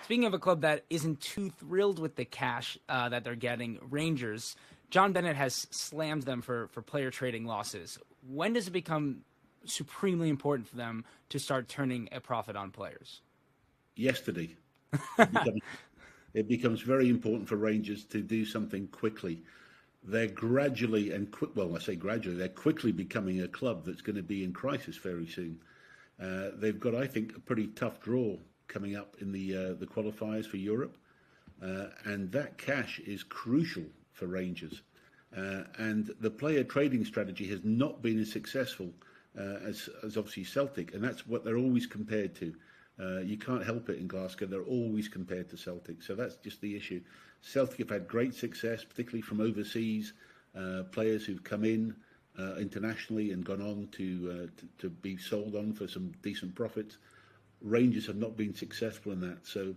Speaking of a club that isn't too thrilled with the cash that they're getting, Rangers, John Bennett has slammed them for player trading losses. When does it become supremely important for them to start turning a profit on players? Yesterday. It becomes very important for Rangers to do something quickly. They're gradually they're quickly becoming a club that's going to be in crisis very soon. They've got, I think, a pretty tough draw coming up in the qualifiers for Europe, and that cash is crucial for Rangers. And the player trading strategy has not been as successful as obviously Celtic, and that's what they're always compared to. You can't help it in Glasgow. They're always compared to Celtic. So that's just the issue. Celtic have had great success, particularly from overseas players who've come in internationally and gone on to be sold on for some decent profits. Rangers have not been successful in that. So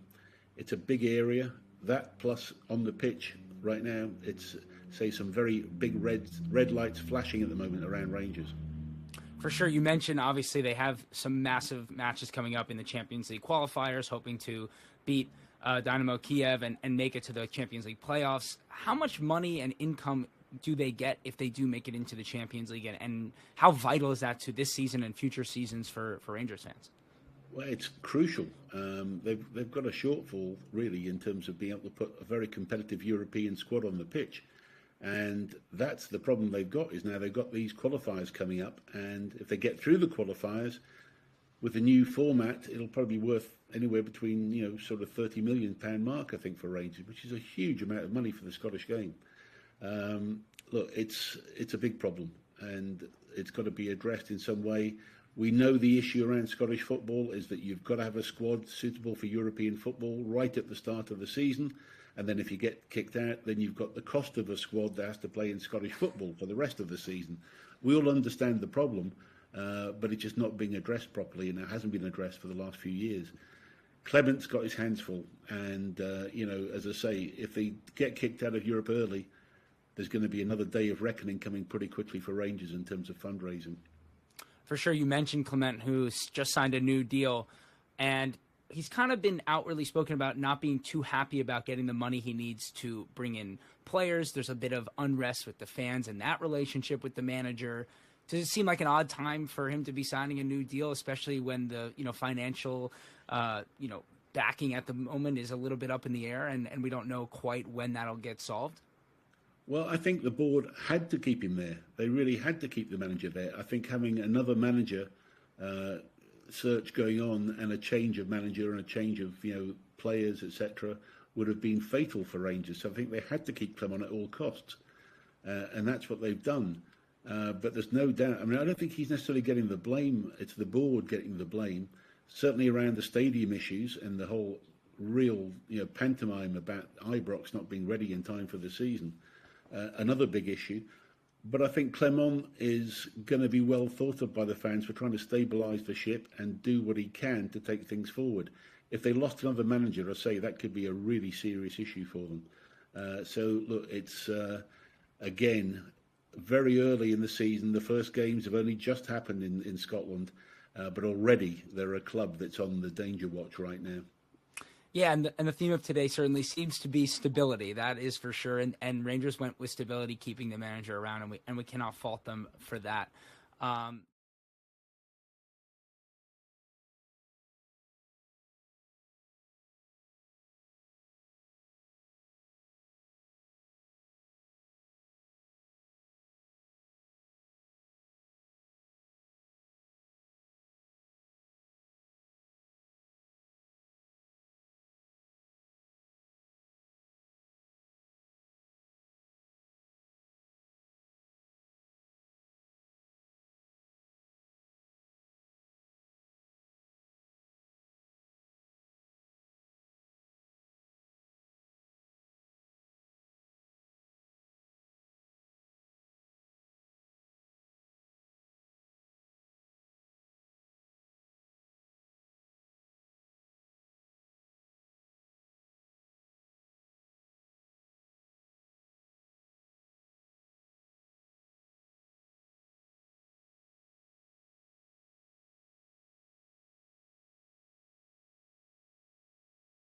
it's a big area. That plus on the pitch right now, it's, say, some very big red lights flashing at the moment around Rangers. For sure. You mentioned, obviously, they have some massive matches coming up in the Champions League qualifiers, hoping to beat Dynamo Kiev and make it to the Champions League playoffs. How much money and income do they get if they do make it into the Champions League? And how vital is that to this season and future seasons for Rangers fans? Well, it's crucial. They've got a shortfall, really, in terms of being able to put a very competitive European squad on the pitch. And that's the problem they've got, is now they've got these qualifiers coming up. And if they get through the qualifiers, with the new format, it'll probably be worth anywhere between, sort of £30 million mark, I think, for Rangers, which is a huge amount of money for the Scottish game. Look, it's a big problem, and it's got to be addressed in some way. We know the issue around Scottish football is that you've got to have a squad suitable for European football right at the start of the season. And then if you get kicked out, then you've got the cost of a squad that has to play in Scottish football for the rest of the season. We all understand the problem, but it's just not being addressed properly, and it hasn't been addressed for the last few years. Clement's got his hands full, and, as I say, if they get kicked out of Europe early, there's going to be another day of reckoning coming pretty quickly for Rangers in terms of fundraising. For sure. You mentioned Clement, who's just signed a new deal, and he's kind of been outwardly spoken about not being too happy about getting the money he needs to bring in players. There's a bit of unrest with the fans and that relationship with the manager. Does it seem like an odd time for him to be signing a new deal, especially when the financial backing at the moment is a little bit up in the air, and we don't know quite when that'll get solved? Well, I think the board had to keep him there. They really had to keep the manager there. I think having another manager search going on and a change of manager and a change of players, etc., would have been fatal for Rangers. So I think they had to keep Clement at all costs, and that's what they've done. But there's no doubt. I mean, I don't think he's necessarily getting the blame. It's the board getting the blame. Certainly around the stadium issues and the whole real pantomime about Ibrox not being ready in time for the season. Another big issue. But I think Clement is going to be well thought of by the fans for trying to stabilise the ship and do what he can to take things forward. If they lost another manager, I say that could be a really serious issue for them. So, look, it's, again, very early in the season. The first games have only just happened in Scotland, but already they're a club that's on the danger watch right now. Yeah, and the theme of today certainly seems to be stability. That is for sure. And Rangers went with stability, keeping the manager around, and we cannot fault them for that.